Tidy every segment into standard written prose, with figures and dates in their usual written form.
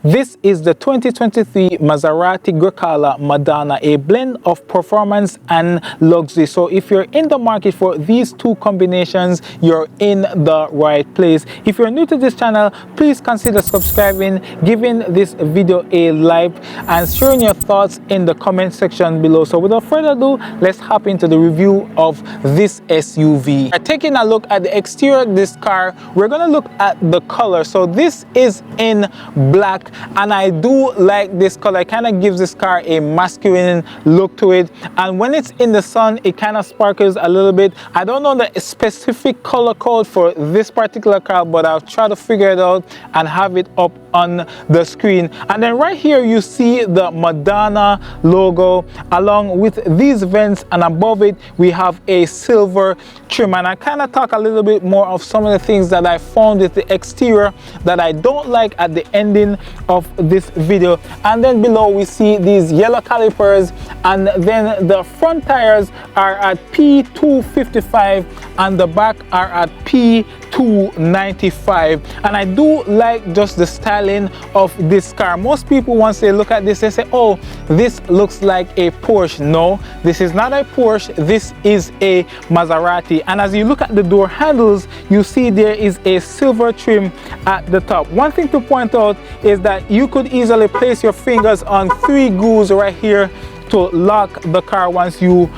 This is the 2023 Maserati Grecale Madonna, a blend of performance and luxury. So if you're in the market for these two combinations, you're in the right place. If you're new to this channel, please consider subscribing, giving this video a like, and sharing your thoughts in the comment section below. So without further ado, let's hop into the review of this SUV. Taking a look at the exterior of this car, we're going to look at the color. So this is in black, and I do like this color. It kind of gives this car a masculine look to it, and when it's in the sun it kind of sparkles a little bit. I don't know the specific color code for this particular car, but I'll try to figure it out and have it up on the screen. And then right here you see the Madonna logo along with these vents, and above it we have a silver trim. And I kind of talk a little bit more of some of the things that I found with the exterior that I don't like at the ending of this video. And then below we see these yellow calipers, and then the front tires are at P255 and the back are at P295. And I do like just the styling of this car. Most people, once they look at this, they say, oh, this looks like a Porsche. No, this is not a Porsche, this is a Maserati. And as you look at the door handles, you see there is a silver trim at the top. One thing to point out is that you could easily place your fingers on 3 grooves right here to lock the car once you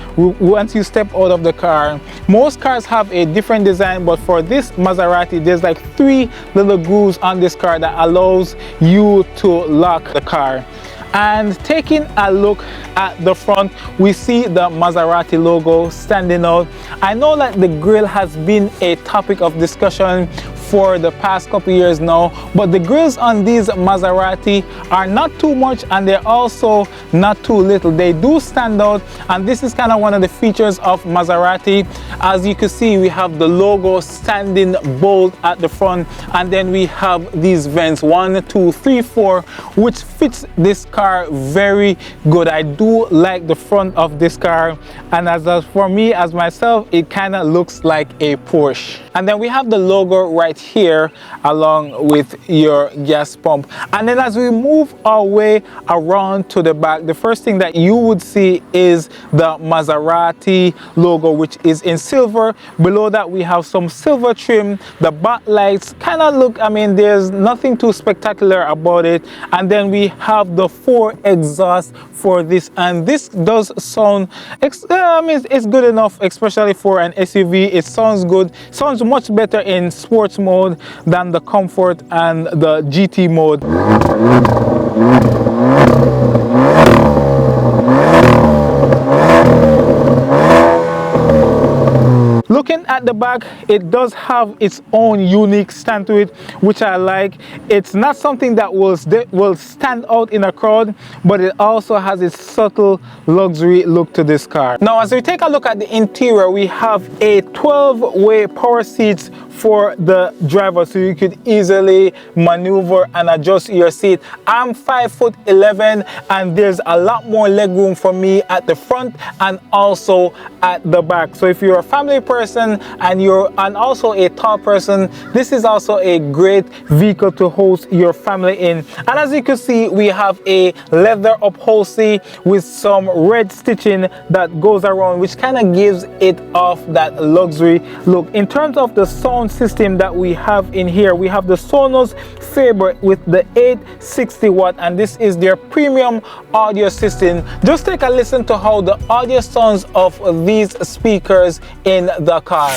step out of the car. Most cars have a different design, but for this Maserati there's like 3 little grooves on this car that allows you to lock the car. And taking a look at the front, we see the Maserati logo standing out. I know that the grille has been a topic of discussion for the past couple years now, but the grills on these Maserati are not too much and they're also not too little. They do stand out, and this is kind of one of the features of Maserati. As you can see, we have the logo standing bold at the front, and then we have these vents 1, 2, 3, 4, which fits this car very good. I do like the front of this car, and for me as myself, it kind of looks like a Porsche. And then we have the logo right here along with your gas pump. And then as we move our way around to the back, the first thing that you would see is the Maserati logo, which is in silver. Below that we have some silver trim. The backlights kind of look, I mean, there's nothing too spectacular about it. And then we have the 4 exhausts for this, and this does sound it's good enough, especially for an SUV. It sounds good, sounds much better in sports mode than the comfort and the GT mode. Looking at the back, it does have its own unique stand to it, which I like. It's not something that will stand out in a crowd, but it also has its subtle luxury look to this car. Now, as we take a look at the interior, we have a 12-way power seats for the driver, so you could easily maneuver and adjust your seat. I'm 5'11", and there's a lot more leg room for me at the front and also at the back. So if you're a family person and also a tall person, this is also a great vehicle to host your family in. And as you can see, we have a leather upholstery with some red stitching that goes around, which kind of gives it off that luxury look. In terms of the sound system that we have in here, we have the Sonos Faber with the 860 watt, and this is their premium audio system. Just take a listen to how the audio sounds of these speakers in the car.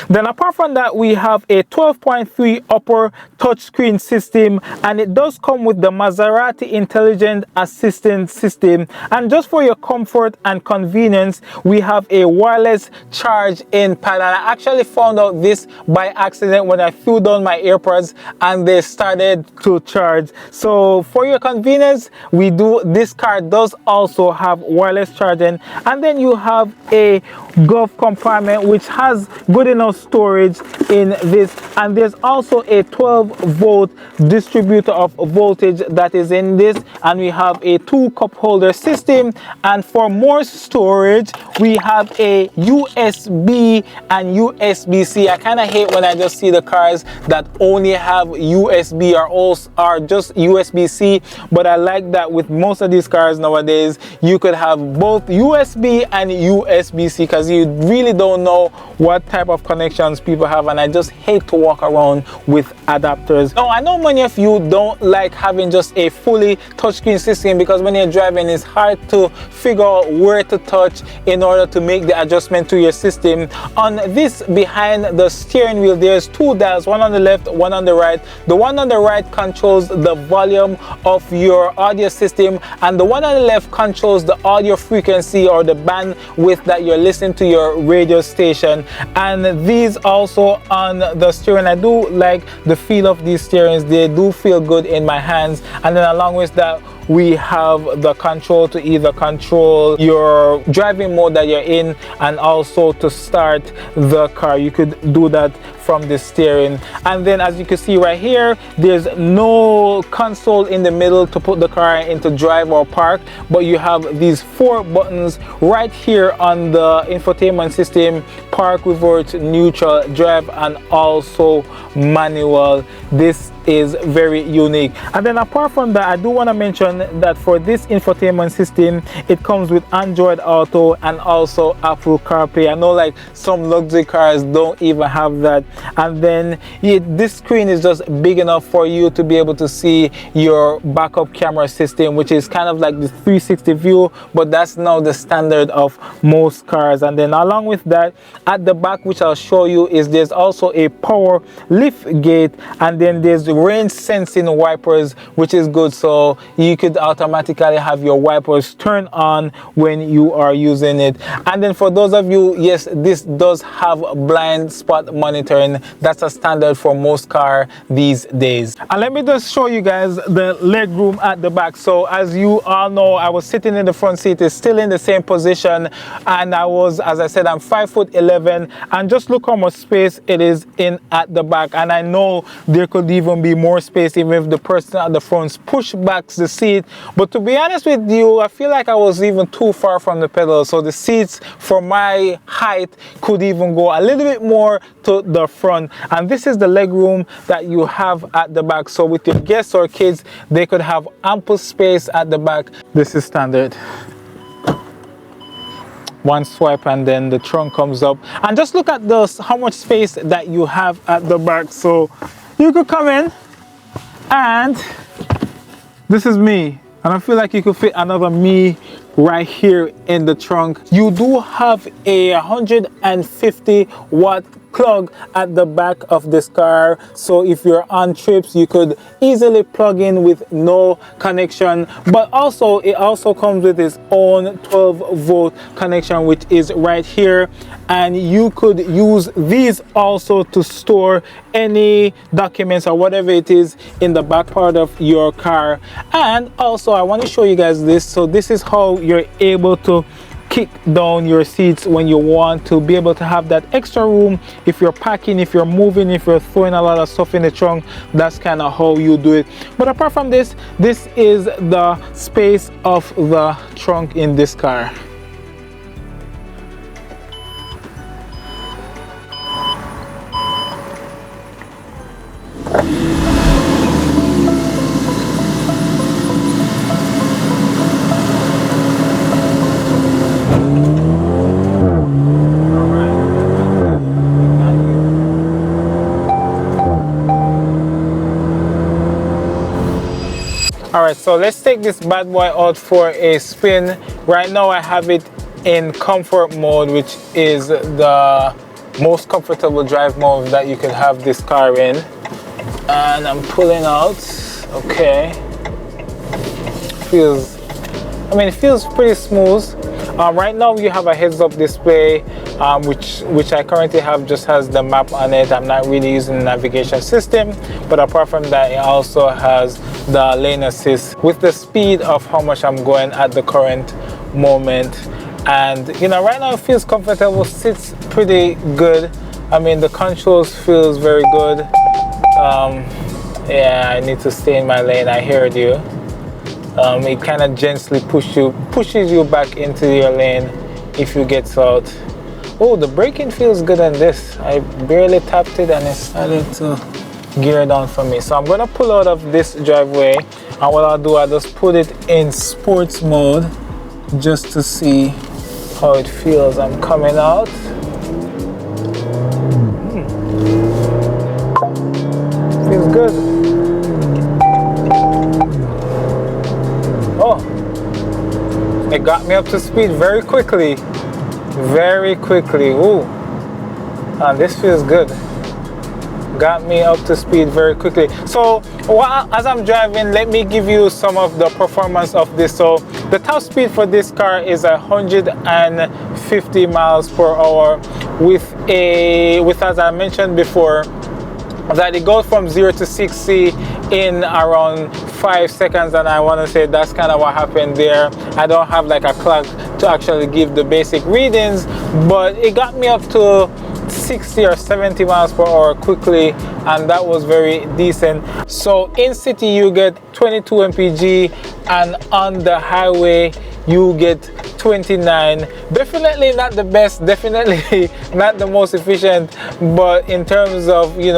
Then apart from that, we have a 12.3 upper touchscreen system, and it does come with the Maserati Intelligent Assistant System. And just for your comfort and convenience, we have a wireless charge-in pad. And I actually found out this by accident when I threw down my AirPods and they started to charge. So for your convenience, this car does also have wireless charging. And then you have a glove compartment which has good enough storage in this, and there's also a 12-volt distributor of voltage that is in this, and we have a 2-cup holder system. And for more storage, we have a USB and USB-C. I kind of hate when I just see the cars that only have USB or just USB-C, but I like that with most of these cars nowadays you could have both USB and USB-C, because you really don't know what type of connections people have, and I just hate to walk around with adapters. Now I know many of you don't like having just a fully touchscreen system, because when you're driving it's hard to figure out where to touch in order to make the adjustment to your system. On this, behind the steering wheel, there's 2 dials, one on the left, one on the right. The one on the right controls the volume of your audio system, and the one on the left controls the audio frequency or the bandwidth that you're listening to your radio station. And these also on the steering, I do like the feel of these steerings. They do feel good in my hands. And then along with that, we have the control to either control your driving mode that you're in, and also to start the car. You could do that from the steering. And then as you can see right here, there's no console in the middle to put the car into drive or park, but you have these 4 buttons right here on the infotainment system: park, reverse, neutral, drive, and also manual. This is very unique. And then apart from that, I do want to mention that for this infotainment system, it comes with Android Auto and also Apple CarPlay. I know like some luxury cars don't even have that. And then this screen is just big enough for you to be able to see your backup camera system, which is kind of like the 360 view, but that's now the standard of most cars. And then along with that, at the back, which I'll show you, is there's also a power lift gate, and then there's the rain sensing wipers, which is good, so you could automatically have your wipers turn on when you are using it. And then for those of you, yes, this does have blind spot monitoring. That's a standard for most car these days. And let me just show you guys the leg room at the back. So as you all know, I was sitting in the front seat. It's still in the same position, and as I said, I'm 5'11", and just look how much space it is in at the back. And I know there could even be more space even if the person at the front push back the seat, but to be honest with you, I feel like I was even too far from the pedal, so the seats for my height could even go a little bit more to the front. And this is the leg room that you have at the back, so with your guests or kids, they could have ample space at the back. This is standard. One swipe and then the trunk comes up, and just look at how much space that you have at the back. So you could come in, and this is me, and I feel like you could fit another me right here in the trunk. You do have a 150-watt plug at the back of this car, so if you're on trips, you could easily plug in with no connection. But also, it also comes with its own 12-volt connection, which is right here, and you could use these also to store any documents or whatever it is in the back part of your car. And also, I want to show you guys this. So this is how you're able to kick down your seats when you want to be able to have that extra room if you're packing, if you're moving, if you're throwing a lot of stuff in the trunk. That's kind of how you do it. But apart from this, this is the space of the trunk in this car. All right, so let's take this bad boy out for a spin. Right now I have it in comfort mode, which is the most comfortable drive mode that you could have this car in. And I'm pulling out. Okay, it feels pretty smooth. Right now you have a heads-up display, which I currently have, just has the map on it. I'm not really using the navigation system, but apart from that, it also has the lane assist with the speed of how much I'm going at the current moment. And right now it feels comfortable, sits pretty good. The controls feels very good. Yeah, I need to stay in my lane. I heard you. It kind of gently pushes you back into your lane if you get out. Oh, the braking feels good on this. I barely tapped it and it started to gear down for me. So I'm gonna pull out of this driveway, and what I'll do, I'll just put it in sports mode just to see how it feels. I'm coming out. Feels good. Oh, it got me up to speed very quickly. Ooh, and this feels good. Got me up to speed very quickly. So as I'm driving, let me give you some of the performance of this. So the top speed for this car is 150 miles per hour with as I mentioned before, that it goes from 0 to 60 in around 5 seconds, and I want to say that's kind of what happened there. I don't have like a clock to actually give the basic readings, but it got me up to 60 or 70 miles per hour quickly, and that was very decent. So in city you get 22 mpg, and on the highway you get 29. Definitely not the best, definitely not the most efficient, but in terms of you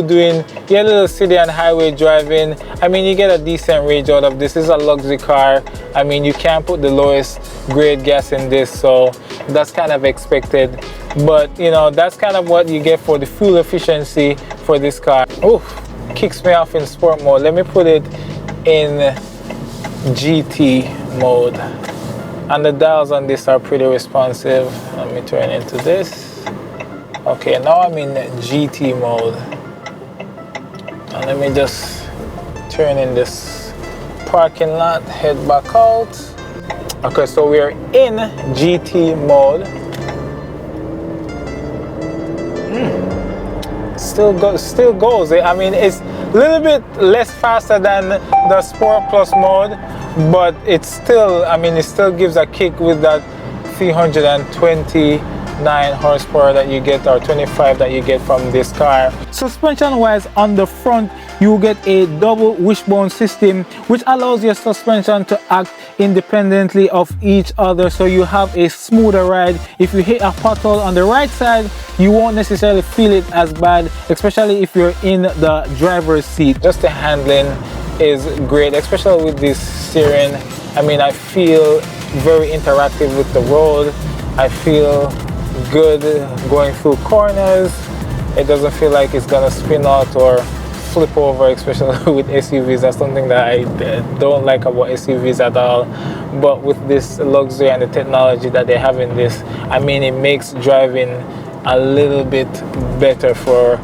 doing your little city and highway driving, you get a decent range out of this. This is a luxury car. You can't put the lowest grade gas in this, so that's kind of expected, but that's kind of what you get for the fuel efficiency for this car. Oh, kicks me off in sport mode. Let me put it in GT mode, and the dials on this are pretty responsive. Let me turn into this. Okay, now I'm in GT mode, and let me just turn in this parking lot, head back out. Okay, so we're in GT mode. Still goes. It's a little bit less faster than the Sport Plus mode, but it's still, it still gives a kick with that 329 horsepower that you get, or 25 that you get from this car. Suspension wise, on the front you get a double wishbone system, which allows your suspension to act independently of each other, so you have a smoother ride. If you hit a pothole on the right side, you won't necessarily feel it as bad, especially if you're in the driver's seat. Just the handling is great, especially with this steering. I feel very interactive with the road. I feel good going through corners. It doesn't feel like it's gonna spin out or flip over, especially with SUVs. That's something that I don't like about SUVs at all. But with this luxury and the technology that they have in this, it makes driving a little bit better for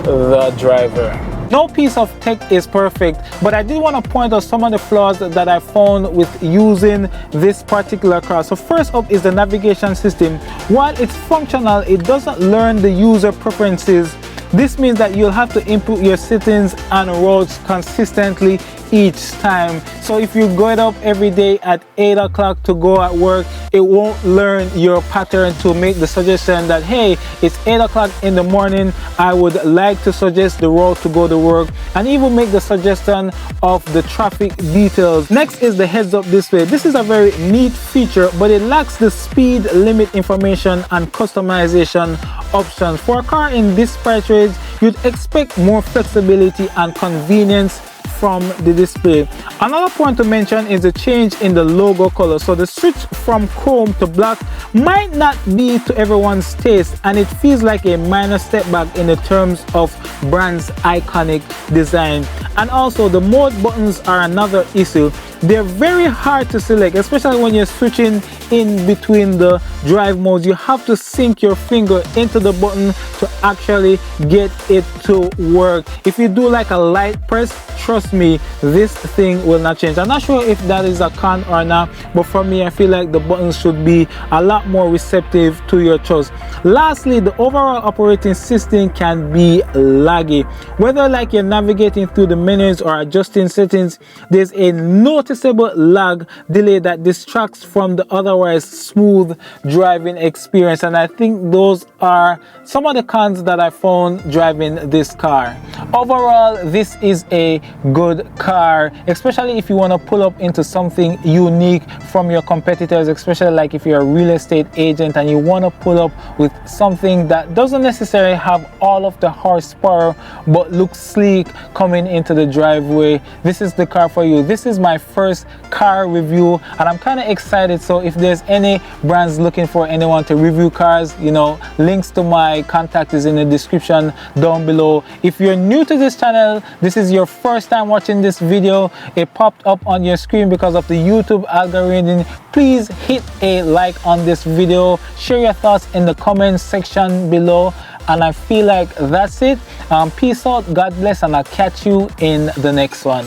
the driver. No piece of tech is perfect, but I did want to point out some of the flaws that I found with using this particular car. So first up is the navigation system. While it's functional, it doesn't learn the user preferences. This means that you'll have to input your settings and routes consistently each time. So if you get up every day at 8 o'clock to go at work, it won't learn your pattern to make the suggestion that, hey, it's 8 o'clock in the morning, I would like to suggest the route to go to work, and even make the suggestion of the traffic details. Next is the heads-up display. This is a very neat feature, but it lacks the speed limit information and customization options. For a car in this price range, you'd expect more flexibility and convenience from the display. Another point to mention is the change in the logo color. So the switch from chrome to black might not be to everyone's taste, and it feels like a minor step back in the terms of brand's iconic design. And also the mode buttons are another issue. they're very hard to select, especially when you're switching in between the drive modes. You have to sink your finger into the button to actually get it to work. If you do like a light press, trust me, this thing will not change. I'm not sure if that is a con or not, but for me, I feel like the buttons should be a lot more receptive to your choice. Lastly, the overall operating system can be laggy. Whether like you're navigating through the menus or adjusting settings, there's a noticeable lag delay that distracts from the otherwise smooth driving experience, and I think those are some of the cons that I found driving this car. Overall, this is a good car, especially if you want to pull up into something unique from your competitors, especially like if you're a real estate agent and you want to pull up with something that doesn't necessarily have all of the horsepower but looks sleek coming into the driveway. This is the car for you. This is my first car review and I'm kind of excited, so if there's any brands looking for anyone to review cars, you know, links to my contact is in the description down below. If you're new to this channel, this is your first time watching this video, it popped up on your screen because of the YouTube algorithm, please hit a like on this video, share your thoughts in the comment section below, and I feel like that's it. Peace out, God bless, and I'll catch you in the next one.